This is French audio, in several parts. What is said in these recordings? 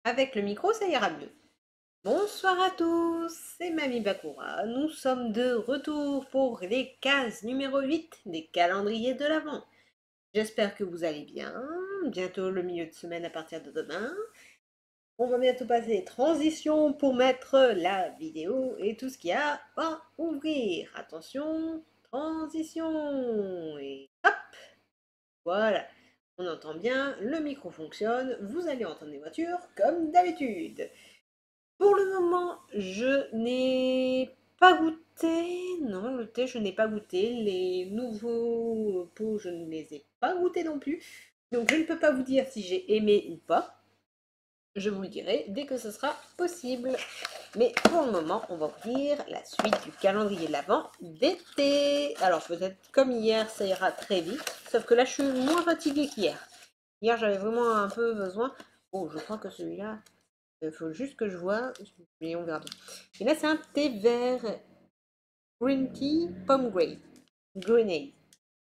Avec le micro, ça ira mieux. Bonsoir à tous, c'est Mamie Bakura. Nous sommes de retour pour les cases numéro 8 des calendriers de l'Avent. J'espère que vous allez bien. Bientôt le milieu de semaine à partir de demain. On va bientôt passer les transitions pour mettre la vidéo et tout ce qu'il y a à ouvrir. Attention, transition. Et hop, voilà. On entend bien, le micro fonctionne. Vous allez entendre les voitures comme d'habitude. Pour le moment, je n'ai pas goûté. Non, le thé, je n'ai pas goûté. Les nouveaux pots, je ne les ai pas goûtés non plus. Donc, je ne peux pas vous dire si j'ai aimé ou pas. Je vous le dirai dès que ce sera possible. Mais pour le moment, on va vous dire la suite du calendrier de l'Avent d'été. Alors, peut-être comme hier, ça ira très vite. Sauf que là, je suis moins fatiguée qu'hier. Hier, j'avais vraiment un peu besoin. Oh, je crois que celui-là, il faut juste que je vois, mais on verra bien. Et là, c'est un thé vert green tea pomme grenade.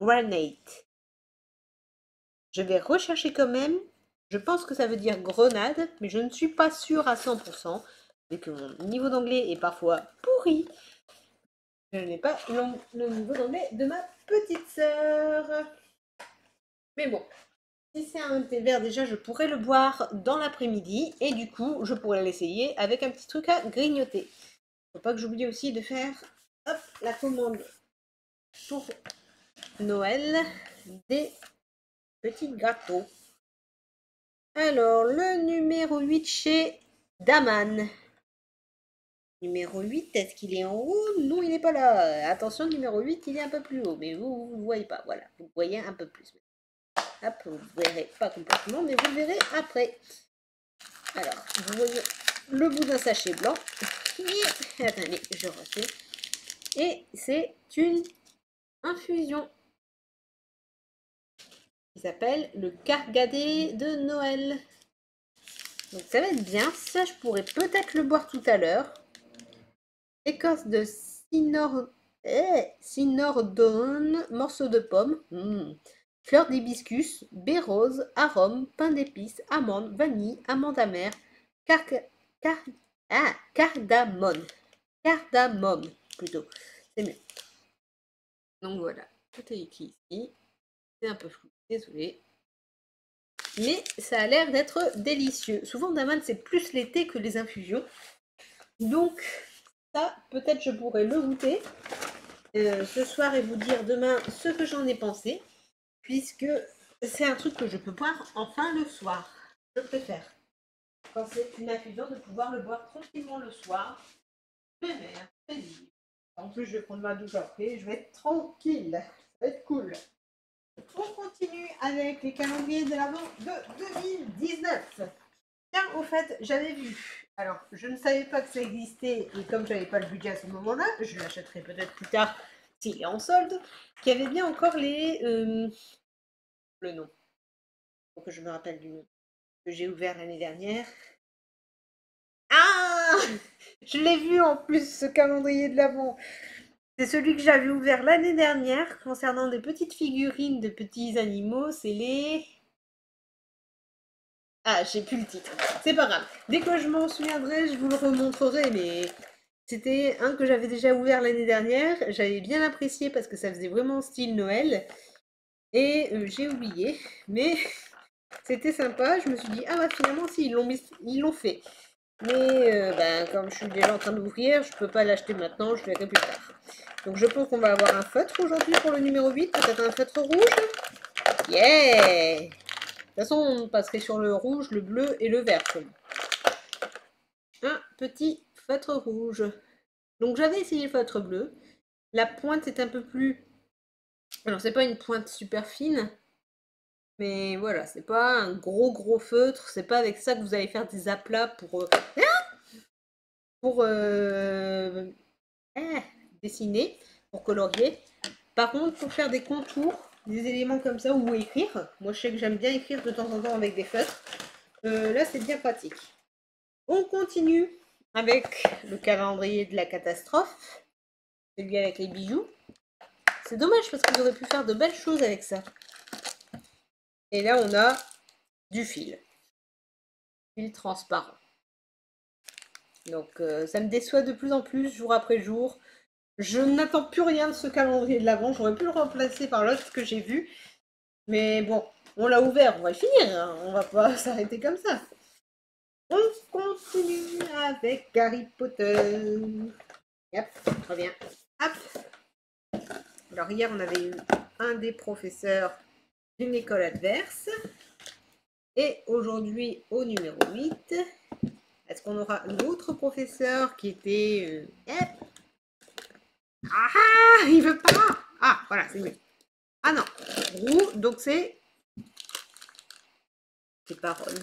Grenade. Je vais rechercher quand même. Je pense que ça veut dire grenade, mais je ne suis pas sûre à 100%, vu que mon niveau d'anglais est parfois pourri. Je n'ai pas le niveau d'anglais de ma petite sœur. Mais bon, si c'est un thé vert, déjà, je pourrais le boire dans l'après-midi, et du coup, je pourrais l'essayer avec un petit truc à grignoter. Faut pas que j'oublie aussi de faire hop, la commande pour Noël des petits gâteaux. Alors, le numéro 8 chez Daman. Numéro 8, est-ce qu'il est en haut? Non, il n'est pas là. Attention, numéro 8, il est un peu plus haut, mais vous ne le voyez pas. Voilà, vous voyez un peu plus. Hop, vous ne verrez pas complètement, mais vous le verrez après. Alors, vous voyez le bout d'un sachet blanc. Et, attendez, je refais. Et c'est une infusion qui s'appelle le Cargadé de Noël. Donc ça va être bien. Ça, je pourrais peut-être le boire tout à l'heure. Écorce de cinnordone, morceau de pomme, fleur d'hibiscus, baie rose, arôme, pain d'épices, amande, vanille, amande amère, car, car, cardamone. Cardamome, plutôt. C'est mieux. Donc voilà, tout est écrit ici. C'est un peu flou, désolé. Mais ça a l'air d'être délicieux. Souvent, Daman, c'est plus l'été que les infusions. Donc, ça, peut-être je pourrais le goûter ce soir et vous dire demain ce que j'en ai pensé, puisque c'est un truc que je peux boire enfin le soir. Je préfère, quand c'est une infusion, de pouvoir le boire tranquillement le soir. Très vert, très libre. En plus, je vais prendre ma douche après, je vais être tranquille. Ça va être cool. On continue avec les calendriers de l'Avent de 2019. Tiens, au fait, j'avais vu. Alors, je ne savais pas que ça existait, et comme je n'avais pas le budget à ce moment-là, je l'achèterai peut-être plus tard s'il est en solde, qu'il y avait bien encore le nom. Faut que je me rappelle du nom. Que j'ai ouvert l'année dernière. Ah, je l'ai vu en plus, ce calendrier de l'Avent. C'est celui que j'avais ouvert l'année dernière concernant des petites figurines de petits animaux. C'est les... Ah, j'ai plus le titre. C'est pas grave. Dès que je m'en souviendrai, je vous le remontrerai, mais c'était un que j'avais déjà ouvert l'année dernière. J'avais bien apprécié parce que ça faisait vraiment style Noël. Et j'ai oublié. Mais c'était sympa. Je me suis dit, ah bah finalement, si, ils l'ont fait. Mais ben, comme je suis déjà en train d'ouvrir, je peux pas l'acheter maintenant, je verrai plus tard. Donc je pense qu'on va avoir un feutre aujourd'hui pour le numéro 8, peut-être un feutre rouge. Yeah! De toute façon, on passerait sur le rouge, le bleu et le vert. Un petit feutre rouge. Donc j'avais essayé le feutre bleu. La pointe est un peu plus... Alors c'est pas une pointe super fine, mais voilà, c'est pas un gros feutre. C'est pas avec ça que vous allez faire des aplats pour dessiner, pour colorier. Par contre, pour faire des contours, des éléments comme ça, ou écrire, moi je sais que j'aime bien écrire de temps en temps avec des feutres, là c'est bien pratique. On continue avec le calendrier de la catastrophe, celui avec les bijoux. C'est dommage parce qu'ils auraient pu faire de belles choses avec ça. Et là on a du fil. fil transparent. Donc ça me déçoit de plus en plus, jour après jour. Je n'attends plus rien de ce calendrier de l'Avent. J'aurais pu le remplacer par l'autre que j'ai vu. Mais bon, on l'a ouvert, on va le finir. Hein. On va pas s'arrêter comme ça. On continue avec Harry Potter. Hop, reviens. Hop. Alors hier, on avait eu un des professeurs d'une école adverse. Et aujourd'hui, au numéro 8, est-ce qu'on aura l'autre professeur qui était... Ah, il veut pas. Ah, voilà, c'est mieux. Ah non, roux, donc c'est... C'est pas Ron.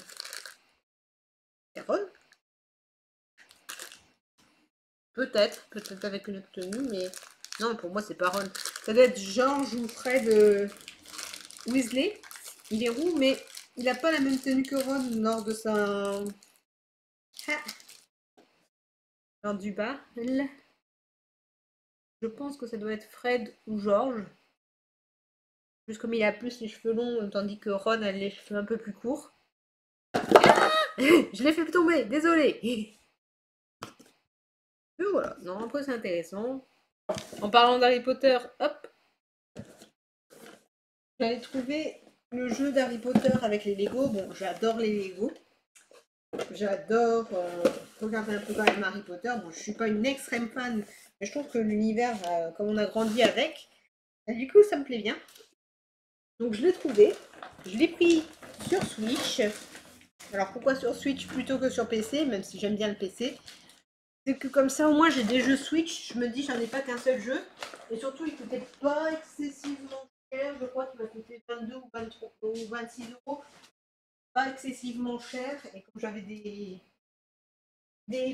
C'est Ron? Peut-être avec une autre tenue, mais... Non, pour moi, c'est pas Ron. Ça doit être George ou Fred Weasley. Il est roux, mais il n'a pas la même tenue que Ron lors de sa... lors du bal. Je pense que ça doit être Fred ou George. Juste comme il a plus les cheveux longs, tandis que Ron a les cheveux un peu plus courts. Ah je l'ai fait tomber, désolé. Mais voilà, non, après c'est intéressant. En parlant d'Harry Potter, hop, j'avais trouvé le jeu d'Harry Potter avec les Lego. Bon, j'adore les Lego. J'adore regarder un peu quand même Harry Potter. Bon, je suis pas une extrême fan, mais je trouve que l'univers, comme on a grandi avec, du coup, ça me plaît bien. Donc je l'ai trouvé. Je l'ai pris sur Switch. Alors pourquoi sur Switch plutôt que sur PC, même si j'aime bien le PC? C'est que comme ça, au moins, j'ai des jeux Switch. Je me dis, j'en ai pas qu'un seul jeu. Et surtout, il coûtait pas excessivement cher. Je crois qu'il m'a coûté 22 ou 23 ou 26 euros. Pas excessivement cher. Et comme j'avais des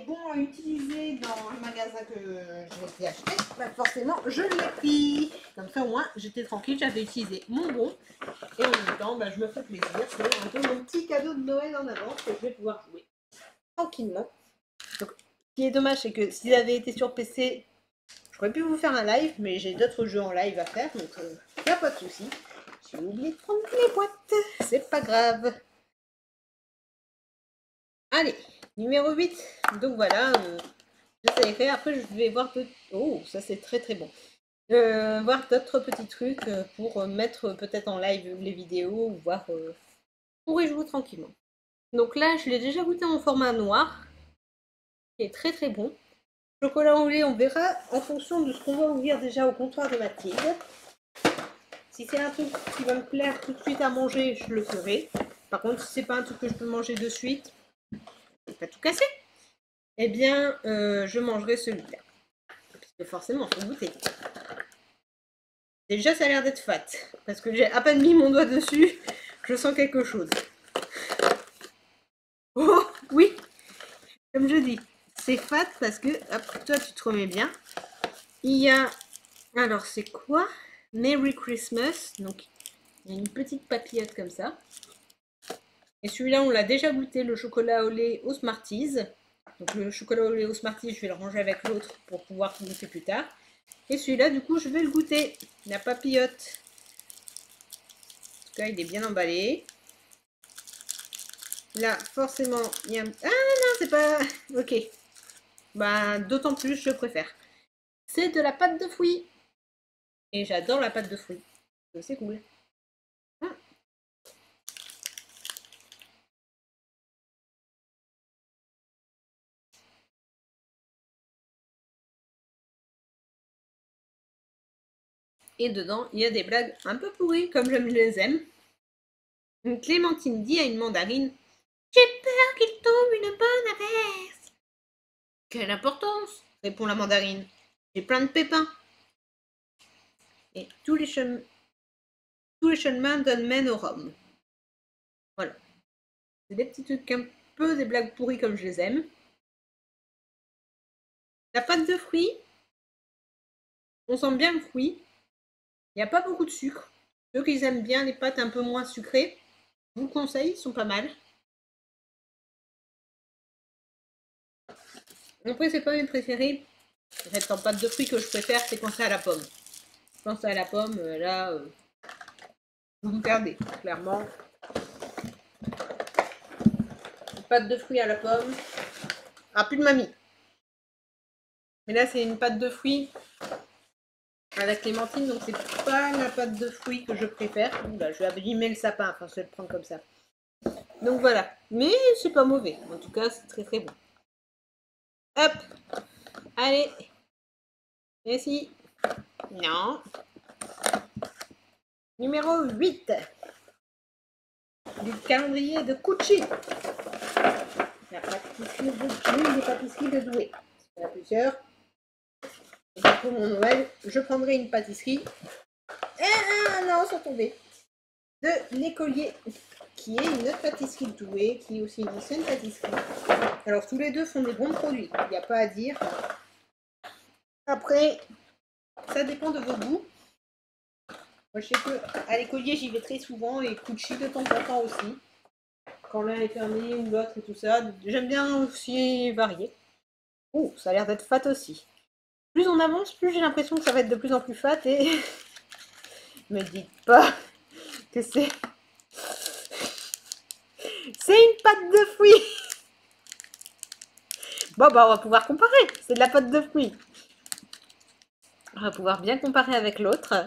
bons à utiliser dans le magasin que je l'ai acheté, bah forcément, je l'ai pris. Comme ça, au moins, j'étais tranquille. J'avais utilisé mon bon. Et en même temps, bah, je me fais plaisir. C'est un peu mon petit cadeau de Noël en avance que je vais pouvoir jouer tranquillement. Donc, ce qui est dommage, c'est que s'il avait été sur PC, j'aurais pu vous faire un live, mais j'ai d'autres jeux en live à faire, donc il n'y a pas de souci. J'ai oublié de prendre les boîtes, c'est pas grave. Allez, numéro 8. Donc voilà, ça y est. Après, je vais voir d'autres... Oh, ça c'est très très bon. Voir d'autres petits trucs pour mettre peut-être en live les vidéos, ou voir pour y jouer tranquillement. Donc là, je l'ai déjà goûté en format noir, qui est très très bon. Chocolat au lait, on verra en fonction de ce qu'on va ouvrir déjà au comptoir de Mathilde. Si c'est un truc qui va me plaire tout de suite à manger, je le ferai. Par contre, si c'est pas un truc que je peux manger de suite, pas tout casser, eh bien, je mangerai celui-là. Parce que forcément, il faut goûter. Déjà, ça a l'air d'être fat. Parce que j'ai à peine mis mon doigt dessus, je sens quelque chose. Oh, oui, comme je dis, c'est fat parce que, hop, toi, tu te remets bien. Il y a, alors, c'est quoi? Merry Christmas. Donc, il y a une petite papillote comme ça. Et celui-là, on l'a déjà goûté, le chocolat au lait aux Smarties. Donc, le chocolat au lait aux Smarties, je vais le ranger avec l'autre pour pouvoir le goûter plus tard. Et celui-là, du coup, je vais le goûter. La papillote. En tout cas, il est bien emballé. Là, forcément, il y a un... Ah non, c'est pas... Ok. Bah, d'autant plus, je préfère. C'est de la pâte de fruits. Et j'adore la pâte de fruits. C'est cool. Et dedans, il y a des blagues un peu pourries, comme je les aime. Une Clémentine dit à une mandarine: j'ai peur qu'il tombe une bonne averse. Quelle importance, répond la mandarine. J'ai plein de pépins. Et tous les chemins mènent au Rhum. Voilà. C'est des petits trucs un peu des blagues pourries comme je les aime. La pâte de fruits, on sent bien le fruit. Il n'y a pas beaucoup de sucre. Ceux qui aiment bien les pâtes un peu moins sucrées, je vous conseille, ils sont pas mal. Après, c'est pas mes préférés. Reste en pâte de fruits que je préfère, c'est quand c'est à la pomme. Quand c'est à la pomme, là, vous me perdez, clairement. pâte de fruits à la pomme. Ah, plus de mamie. Mais là, c'est une pâte de fruits à la clémentine, donc c'est pas la pâte de fruits que je préfère. Là, je vais abîmer le sapin, enfin, je vais le prendre comme ça. Donc voilà. Mais c'est pas mauvais. En tout cas, c'est très très bon. Hop. Allez. Merci. Non. Numéro 8. Du calendrier de Cucci. La pâtisserie de Cucci, des pâtisseries de Douai. Il y en a plusieurs. Et pour mon Noël, je prendrai une pâtisserie. Ah non, sans tomber. De l'écolier, qui est une autre pâtisserie de Douai, qui est aussi une ancienne pâtisserie. Alors tous les deux font des bons produits, il n'y a pas à dire. Après, ça dépend de vos goûts. Moi je sais que à l'écolier j'y vais très souvent et Cucci de temps en temps aussi. Quand l'un est fermé ou l'autre et tout ça. J'aime bien aussi varier. Oh, ça a l'air d'être fat aussi. Plus on avance, plus j'ai l'impression que ça va être de plus en plus fat et... Me dites pas que c'est... C'est une pâte de fruits. Bon, bah on va pouvoir comparer. C'est de la pâte de fruits. On va pouvoir bien comparer avec l'autre.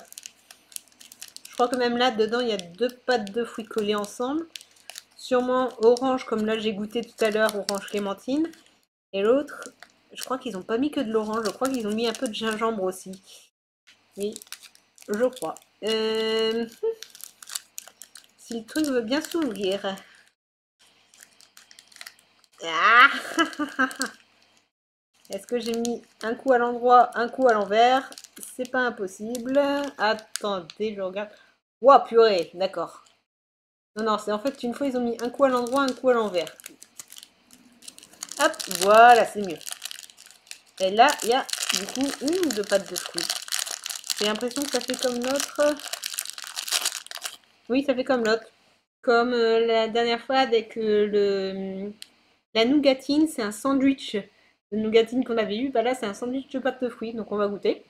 Je crois que même là, dedans, il y a deux pâtes de fruits collées ensemble. Sûrement orange, comme là j'ai goûté tout à l'heure, orange clémentine. Et l'autre, je crois qu'ils n'ont pas mis que de l'orange. Je crois qu'ils ont mis un peu de gingembre aussi. Oui, je crois. Si le truc veut bien s'ouvrir. Ah. Est-ce que j'ai mis un coup à l'endroit, un coup à l'envers? C'est pas impossible. Attendez, je regarde. Ouah, purée, d'accord. Non, non, c'est en fait une fois ils ont mis un coup à l'endroit, un coup à l'envers. Hop, voilà, c'est mieux. Et là, il y a du coup une ou deux pâtes de fruits. J'ai l'impression que ça fait comme l'autre. Oui, ça fait comme l'autre. Comme la dernière fois avec la nougatine, c'est un sandwich de nougatine qu'on avait eu. Bah là, c'est un sandwich de pâte de fruits, donc on va goûter.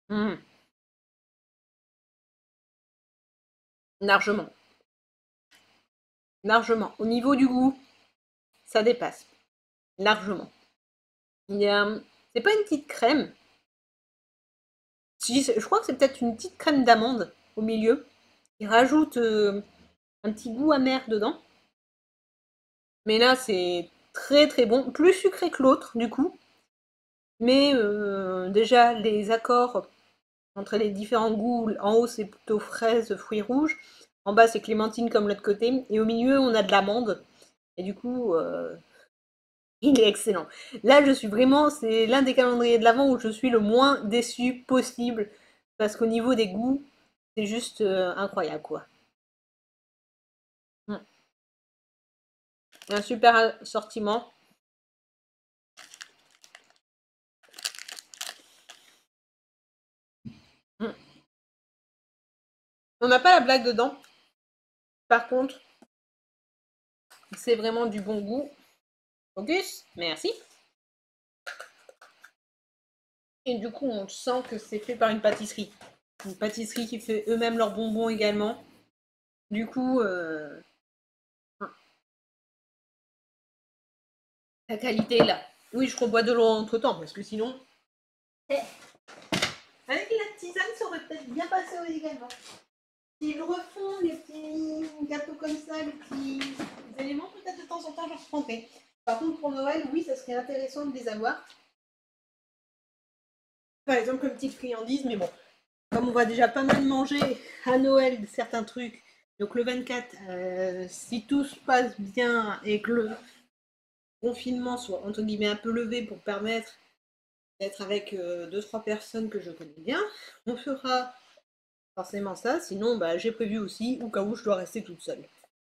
Mmh. Largement. Largement. Au niveau du goût, ça dépasse. Largement. C'est pas une petite crème. Si, je crois que c'est peut-être une petite crème d'amande au milieu. Qui rajoute un petit goût amer dedans. Mais là, c'est très très bon. Plus sucré que l'autre, du coup. Mais déjà, les accords entre les différents goûts, en haut, c'est plutôt fraise, fruits rouges. En bas, c'est clémentine comme l'autre côté. Et au milieu, on a de l'amande. Et du coup, il est excellent. Là, je suis vraiment, c'est l'un des calendriers de l'Avent où je suis le moins déçu possible. Parce qu'au niveau des goûts, c'est juste incroyable, quoi. Mm. Un super assortiment. Mm. On n'a pas la blague dedans. Par contre, c'est vraiment du bon goût. Focus, merci. Et du coup, on sent que c'est fait par une pâtisserie. Une pâtisserie qui fait eux-mêmes leurs bonbons également. Du coup, la qualité est là. Oui, je rebois de l'eau entre temps, parce que sinon. Eh, avec la tisane, ça aurait peut-être bien passé également. S'ils refont les petits gâteaux comme ça, les petits éléments, peut-être de temps en temps, je reprendrai. Par contre, pour Noël, oui, ça serait intéressant de les avoir. Par exemple, comme petite friandise, mais bon, comme on va déjà pas mal manger à Noël certains trucs, donc le 24, si tout se passe bien et que le confinement soit entre guillemets un peu levé pour permettre d'être avec 2-3 personnes que je connais bien, on fera forcément ça. Sinon, bah, j'ai prévu aussi, au cas où je dois rester toute seule.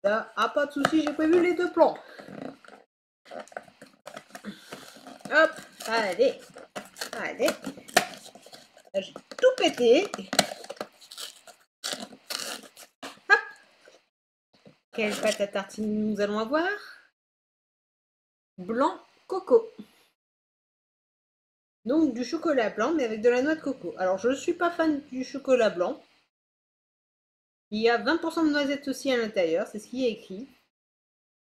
Ça, ah, pas de souci, j'ai prévu les deux plans. Hop, allez, allez. Là, j'ai tout pété. Hop. Quelle pâte à tartiner nous allons avoir? Blanc coco. Donc du chocolat blanc, mais avec de la noix de coco. Alors je ne suis pas fan du chocolat blanc. Il y a 20% de noisettes aussi à l'intérieur, c'est ce qui est écrit.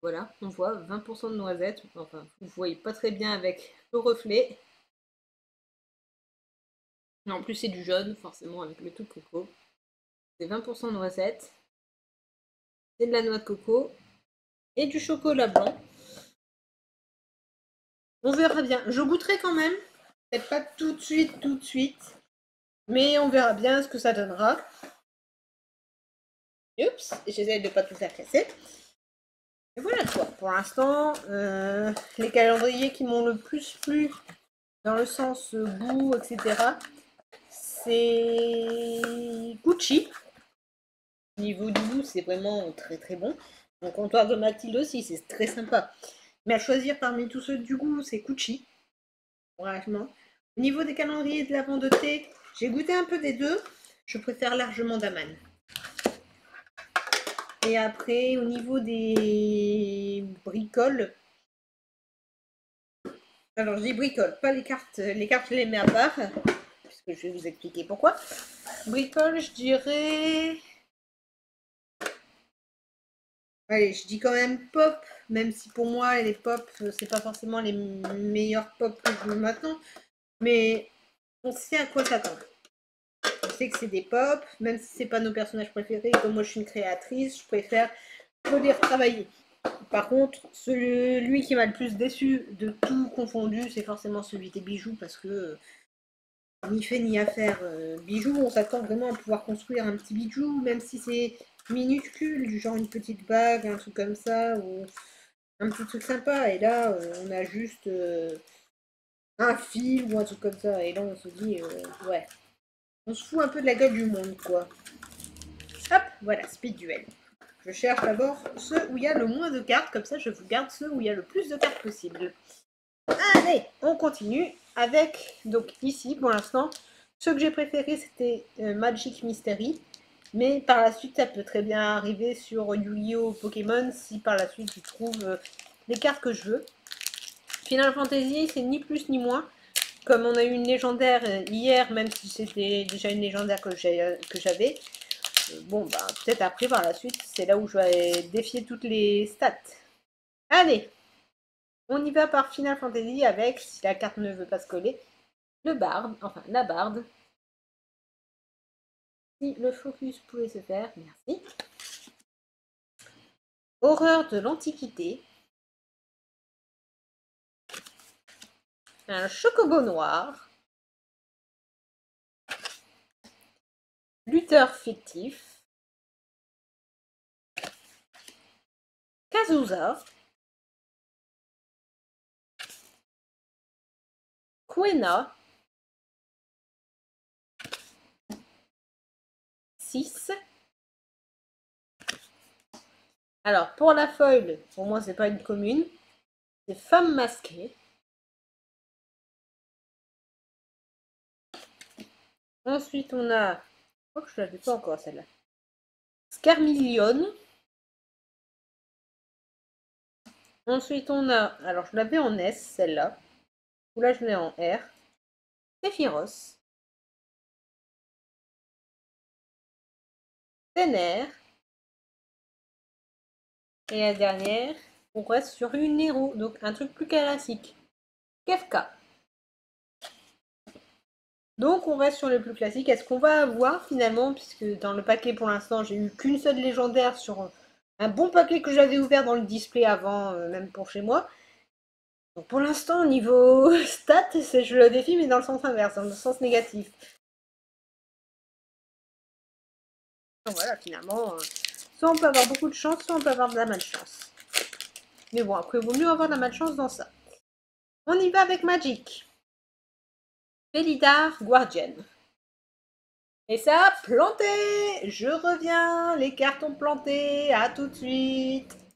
Voilà, on voit 20% de noisettes. Enfin, vous voyez pas très bien avec le reflet. Mais en plus, c'est du jaune, forcément, avec le tout coco. C'est 20% de noisettes. C'est de la noix de coco. Et du chocolat blanc. On verra bien. Je goûterai quand même. Peut-être pas tout de suite. Mais on verra bien ce que ça donnera. Oups, j'essaie de pas tout faire casser. Et voilà quoi, pour l'instant, les calendriers qui m'ont le plus plu dans le sens goût, etc., c'est Gucci. Niveau du goût, c'est vraiment très très bon. Le comptoir de Mathilde aussi, c'est très sympa. Mais à choisir parmi tous ceux du goût, c'est Gucci. Vraiment. Au niveau des calendriers de l'avant de thé, j'ai goûté un peu des deux. Je préfère largement Daman. Et après, au niveau des bricoles, alors je dis bricoles, pas les cartes je les mets à part, puisque je vais vous expliquer pourquoi. Bricoles, je dirais... Allez, je dis quand même pop, même si pour moi les pop, c'est pas forcément les meilleurs pop que je veux maintenant, mais on sait à quoi s'attendre. On sait que c'est des pop, même si c'est pas nos personnages préférés, comme moi je suis une créatrice, je préfère les retravailler. Par contre, celui qui m'a le plus déçu de tout confondu, c'est forcément celui des bijoux, parce que ni fait ni à faire. Bijoux, on s'attend vraiment à pouvoir construire un petit bijou, même si c'est minuscule, du genre une petite bague, un truc comme ça, ou un petit truc sympa. Et là, on a juste un fil ou un truc comme ça. Et là, on se dit, ouais, on se fout un peu de la gueule du monde, quoi. Hop, voilà, speed duel. Je cherche d'abord ceux où il y a le moins de cartes, comme ça je vous garde ceux où il y a le plus de cartes possible. Allez, on continue avec, donc ici pour l'instant, ceux que j'ai préférés c'était Magic Mystery, mais par la suite ça peut très bien arriver sur Yu-Gi-Oh! Pokémon si par la suite je trouve les cartes que je veux. Final Fantasy c'est ni plus ni moins, comme on a eu une légendaire hier, même si c'était déjà une légendaire que j'avais, bon bah peut-être après par la suite c'est là où je vais défier toutes les stats. Allez, on y va par Final Fantasy avec, si la carte ne veut pas se coller, le barde, enfin la barde. Si le focus pouvait se faire, merci. Horreur de l'Antiquité. Un chocobo noir. Lutteur fictif. Kazusa. Quena. 6. Alors, pour la foil, pour moi, c'est pas une commune. C'est Femme masquée. Ensuite, on a... Je crois que je l'avais pas encore, celle-là. Scarmillion. Ensuite, on a... Alors, je l'avais en S, celle-là. Là, je l'ai en R. Sephiroth. Tener. Et la dernière, on reste sur une héros, donc un truc plus classique. Kefka. Donc on reste sur le plus classique. Est-ce qu'on va avoir finalement, puisque dans le paquet pour l'instant j'ai eu qu'une seule légendaire sur un bon paquet que j'avais ouvert dans le display avant, même pour chez moi. Donc pour l'instant, au niveau stats, je le défie, mais dans le sens inverse, dans le sens négatif. Donc voilà, finalement, soit on peut avoir beaucoup de chance, soit on peut avoir de la malchance. Mais bon, après, il vaut mieux avoir de la malchance dans ça. On y va avec Magic. Felidar Guardian. Et ça a planté. Je reviens. Les cartes ont planté. À tout de suite.